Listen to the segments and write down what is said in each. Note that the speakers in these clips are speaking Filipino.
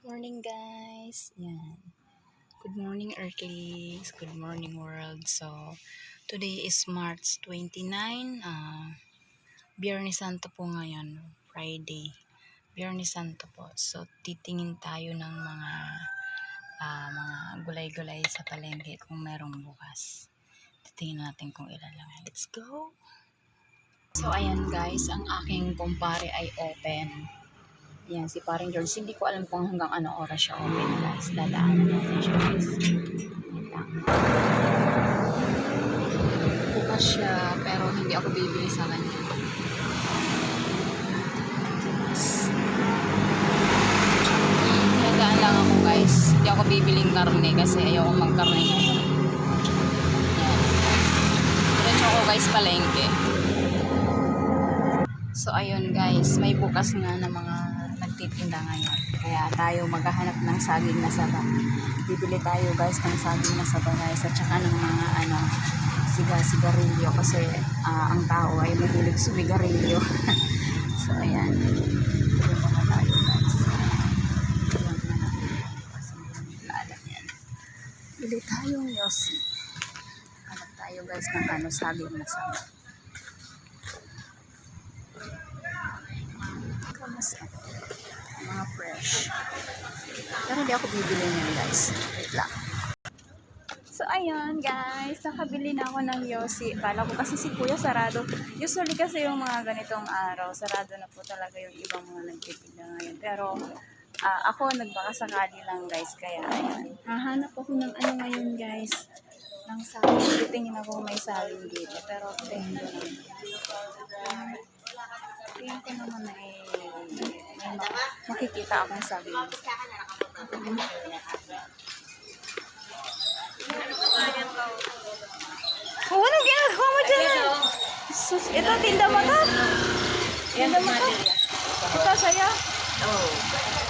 Morning guys. Yan. Good morning Earthlings. Good morning world. So, today is March 29. Biyernes Santo po ngayon. Friday. Biyernes Santo po. So, titingin tayo ng mga gulay-gulay sa palengke kung merong bukas. Titingin natin kung ilan lang. Let's go! So, ayan guys. Ang aking kumpare ay open. Yan, si paring George. Hindi ko alam kung hanggang anong oras siya open, guys. Dadaanan natin siya, guys. Yan lang. Bukas siya, pero hindi ako bibili sa kanya. Dadaan lang ako, guys. Hindi ako bibiling karne kasi ayaw kong magkarne ngayon. Yan. Diretso ako, guys, palengke. So, ayun, guys. May bukas nga na mga nagtitinda ngayon. Kaya tayo maghahanap ng saging na saba. Bibili tayo guys ng saging na saba guys. At saka ng mga sigarilyo. Kasi ang tao ay mahilig sumigarilyo. So ayan. Bibili muna tayo guys. Bili tayong yosi. Hanap tayo guys ng saging na saba. Kamusta? Mga fresh. Pero hindi ako bibili niyan guys. Wait lang. So ayun guys, nakabili na ako ng yosi. Kala ko kasi si kuya sarado. Usually kasi yung mga ganitong araw, sarado na po talaga yung ibang mga nagtitinda ngayon. Pero ako nagbakasakali lang guys. Kaya ayan. Hahanap ako ng ngayon guys. Ng saging. Titingin ako may saging dito. Pero tingin ko naman. Tingin ko naman may makikita akong saging. Oh, anong ginagawa mo dyan? Sus, ito, tinda mo to? Tinda mo to? Ito, saya? Oo.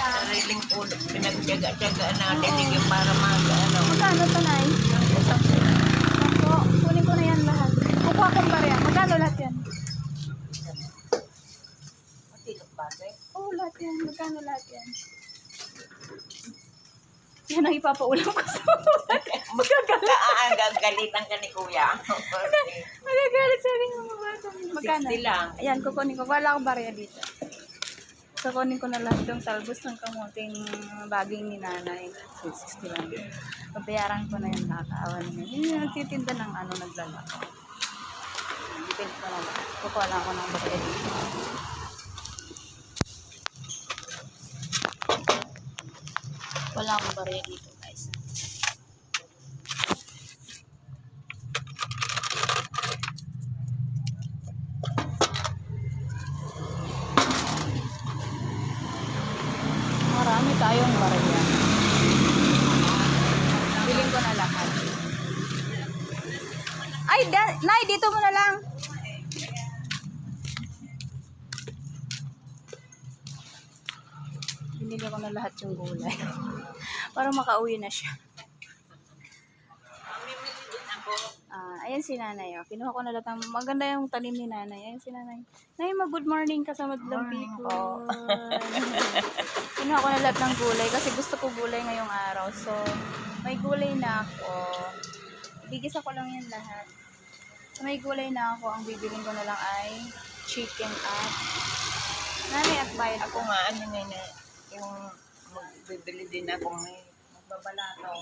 Sariling ulo. Pinagtyaga-tyaga natin yung para mag-ano. Magkano ito, Nay? Ako, kunin ko na yan lahat. Kukuha kong barya. Magkano lahat yan? Matilok ba, eh? Oo, lahat yan. Magkano lahat yan? Yan ang ipapaulam ko sa Gagalitan ka ni kuya. Magagalit sa akin mga bata. Magkano? 60 lang. Ayan, kukunin ko. Wala akong barya dito. So, kunin ko na lahat yung talbos ng kamuting baging ni nanay. 60 lang. Pabayaran ko na yung nakakaawa niya. Yun yung nagtitinda ng naglalako. Bibili ko na lahat. Kukuha lang ako ng barya dito. Wala akong barya dito, guys. Marami tayong barya. Biling ko na lahat. Ay, Nay, dito mo na lang. Binili ko na lahat yung gulay. Para makauwi na siya. Ayan si nanay. Oh. Kinuha ko na lahat ng maganda yung tanim ni nanay. Ayan si nanay. Nay, good morning kasama ng people. Kinuha ko na lahat ng gulay kasi gusto ko gulay ngayong araw. So, may gulay na ako. Igigisa ko lang yan lahat. So, may gulay na ako. Ang bibiling ko na lang ay chicken at nanay at bayad. Ako nga, yung magbibili din ako may magbabalato.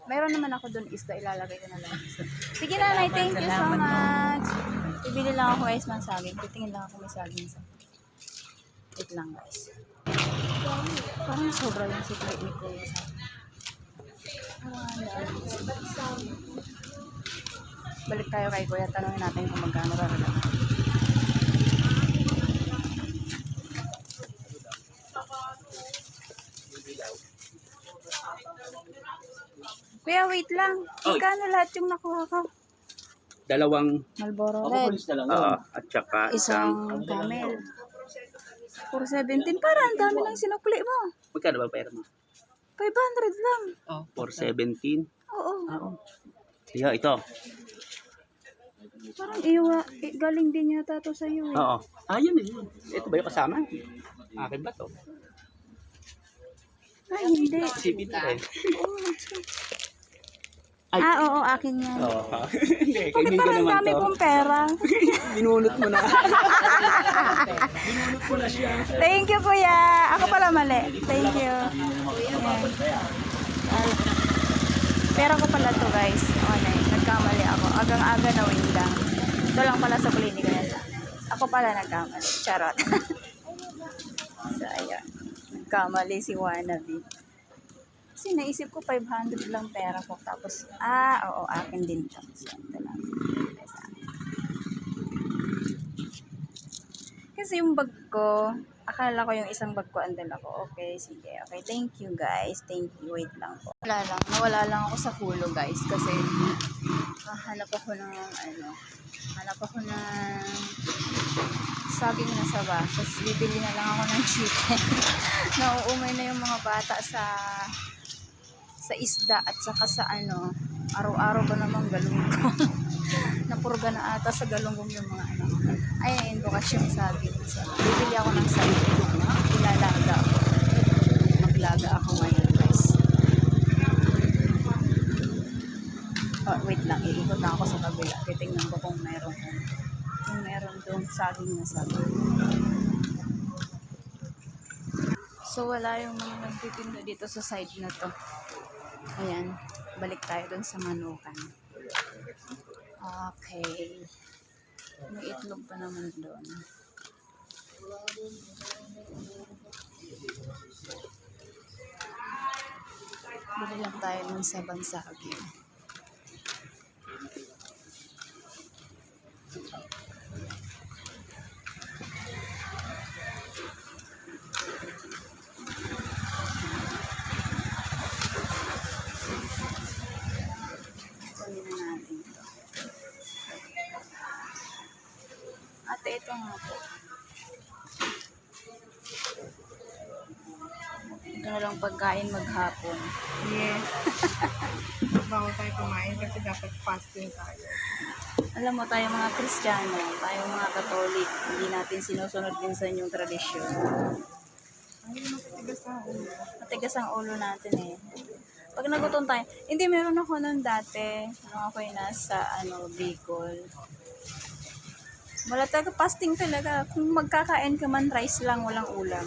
Meron naman ako dun isda, ilalagay ko na lang isda. Sige nanay, thank you so much. Bibili lang ako guys ng saging. Titingin lang ako may saging sa. Wait lang guys. Parang sobra yung sikret ni Kuya sa. Balik tayo kay Kuya, tanongin natin kung magkano rarala. Kuya, wait lang. Magkano lahat yung nakuha ko? Dalawang Marlboro Red. at saka Isang camel. 417. Para ang dami ng sinukli mo. magkano ba pera mo? 500 lang. Oh, 417. Oo. Oo. Yeah, ito. Parang galing din yata to sa iyo. Oo. Yun eh. Ito ba yung kasama? Akin ba to? Ay, hindi. CBT eh. Ay. Oo, akin yan. Oo. Hindi, Bakit kaibigan parang naman dami to. kong pera? Binunot mo na. Binunot mo na siya. Thank you, kuya. Ako pala mali. Thank you. Yan. Pera ko pala to, guys. Okay, nagkamali ako. Agang-aga na win lang. Ito lang pala sa klinika nila. Ako pala nagkamali. Charot. So, ayan. Nagkamali si Wannabe. Kasi naisip ko 500 lang pera ko. Tapos, oo, akin din to. So, ito lang. Kasi yung bag ko, akala ko yung isang bag ko andal ako. Okay, sige. Okay, thank you guys. Thank you. Wait lang po. Nawala lang ako sa kulo guys. Kasi, hanap ako ng, saging na saba. Tapos, bibili na lang ako ng chicken. Nauumay na yung mga bata sa isda at saka sa araw-araw ba namang galunggong. Napurga na ata sa galunggong yung mga ayun, bukas yung saging. So, bibili ako ng saging. Ilalaga ako. Maglaga ako ngayon guys. Oh, wait lang, iikot na ako sa kabila. Titingnan ko kung meron doon saging na saging. So, wala yung mga nagtitinda dito sa side na to. Ayan, balik tayo dun sa manukan. Okay. May itlog pa naman doon. Bili lang tayo ng sabang saging. Ate, ito nga po. Ito na lang pagkain maghapon. Yes. Bago tayo kumain kasi dapat fasting tayo. Alam mo, tayo mga Kristiyano, tayo mga Katolik, hindi natin sinusunod minsan yung tradisyon. Ay, matigas na ulo. Matigas ang ulo natin eh. Pag nagutom tayo, hindi meron ako nun dati, nung ako'y nasa, Bicol. Wala talaga, fasting talaga. Kung magkakain ka man, rice lang, walang ulam.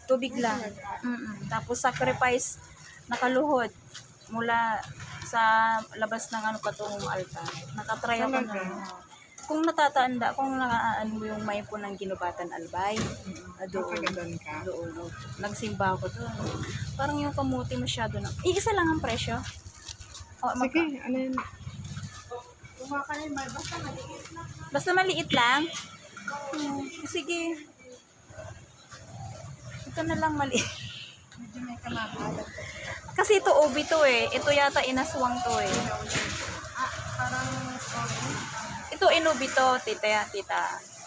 Tubig lang. Tapos sacrifice, nakaluhod, mula sa labas ng patungong altar. Nakatry ako na. Kung natatanda, kung nakaano mo yung may po ng Ginubatan Albay, Doon ka. doon, nagsimba ako doon. Parang yung kamuti masyado na. Iisa lang ang presyo. Sige, ano yun? Kuha ka yun, basta maliit na. Basta maliit lang. Sige. Ito na lang maliit. Medyo may kamabalag. Kasi ito ubi to eh. Ito yata inaswang to eh. Parang Ito inubi to, tita.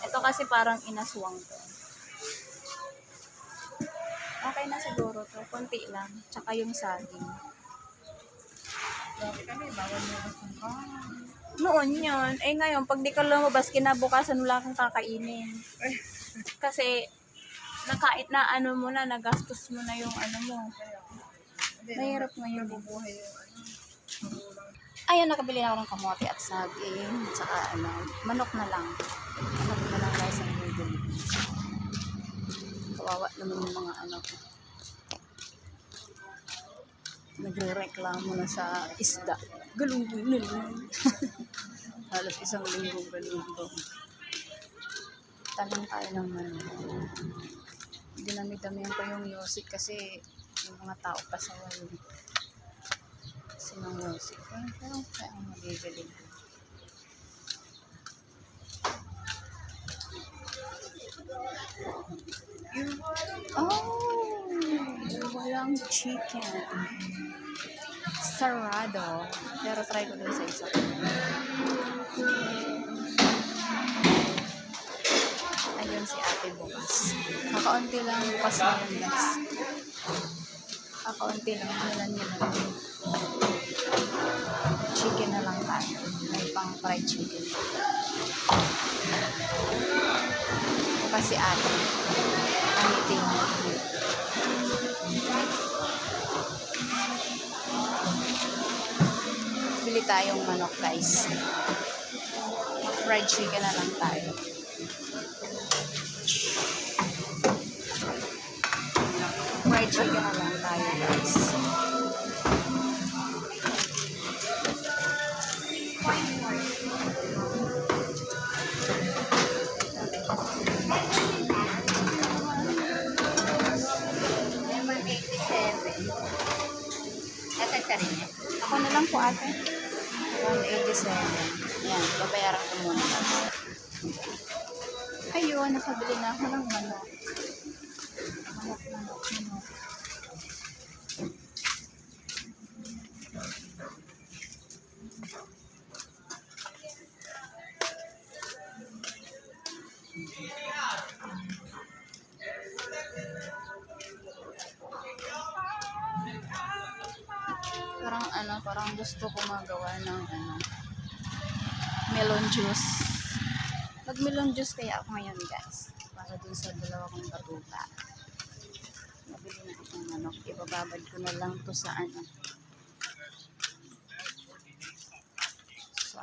Ito kasi parang inaswang to. Okay na siguro to. Konti lang. Tsaka yung saging. grabe kami, bawal mo basta Noon yun. Eh ngayon, pag di ka lumabas, kinabukasan wala kang kakainin. Kasi, nakait na mo na, nagastos mo na yung mo. Mahirap ngayon. bubuhay yung Ayun, nakabili na ako ng kamote at saging. Tsaka manok na lang. Manok na lang guys ang bibili. Kawawa naman yung mga ko. Nagre-reklamo na sa isda. Galunggong na lang. Halos isang linggong galunggong. Tanong tayo ng manok. Dinami-damihan pa yung music kasi yung mga tao pa sa walo. Kasi ng music. Pero kaya ang magiging. Walang chicken. Sarado. Pero try ko dun sa isa. Ayun si ate bukas. Kakaunti lang bukas na yun guys. Kakaunti lang. Nalan yun lang. Chicken na lang tayo. May pang fried chicken. Bukas si ate. Anything. tayong manok guys. Fried chicken na lang tayo. Fried chicken na lang tayo guys. Ako na lang po ate. 187. Yan, babayaran ko muna. Ayun, nakabili na ako ng manok. Manok. Parang gusto ko magawa ng melon juice. Mag-melon juice kaya ako ngayon guys. Para dun sa dalawa kong batuta. Nabili na ako ng manok. Ibababad ko na lang to sa sa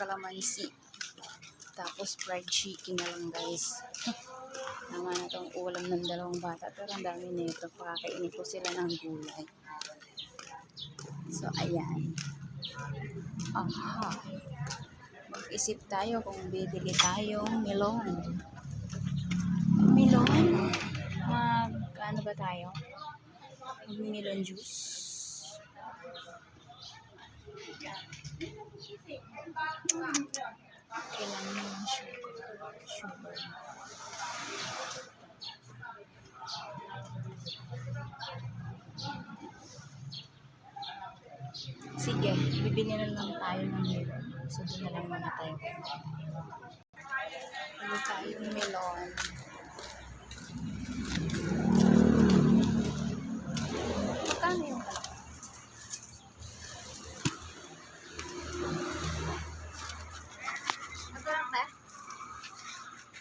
kalamansi. Tapos fried chicken na lang guys. Tama na itong ulam ng dalawang bata. Pero ang dami nito. Pakakainin ko sila ng gulay. So, ayan. Aha. Mag-isip tayo kung bibili tayong melon. Melon? Ano ba tayo? Mag-melon juice. Kailangan mo ng sugar. Sige, bibili na lang tayo ng melon. So, doon na lang muna tayo. Bibili tayo ng melon. Magkano yung kalaki?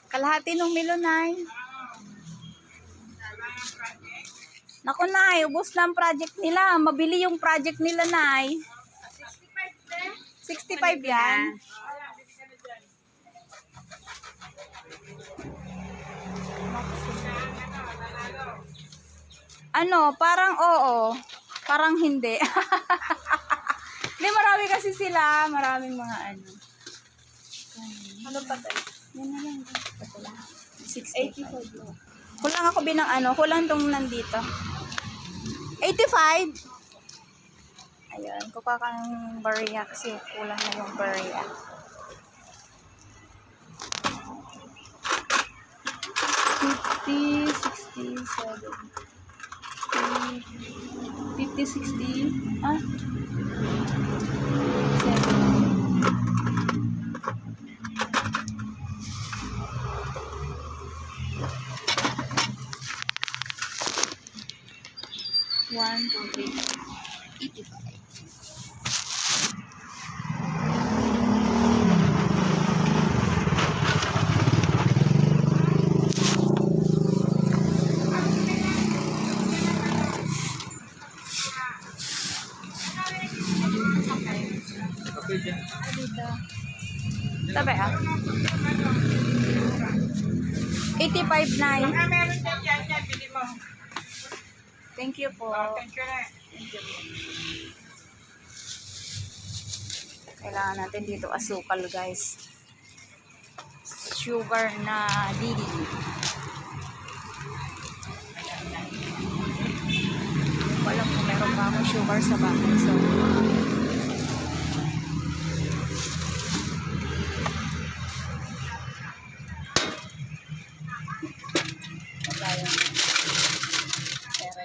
Kalahati ng melon ay. Naku Nay, ubos na ang project nila. Mabili yung project nila Nay. 65 yan. Ano, parang oo. Parang hindi. Hindi, marami kasi sila. Maraming mga ano. Ano pa tayo? Yan na lang. 65. Kulang ako binang ano. Kulang tong nandito. 85. Ayan. Kukuha ka ng barya kasi kulang na yung barya. $50, $60, $70, $50, $60. Ah? 7. 1, 2, 3, 85. Dito. Tabi ah. 85 na. Thank you po. Thank you. Kailangan natin dito asukal guys. Sugar na dili. Walang kung meron pa akong sugar sa bahay. So,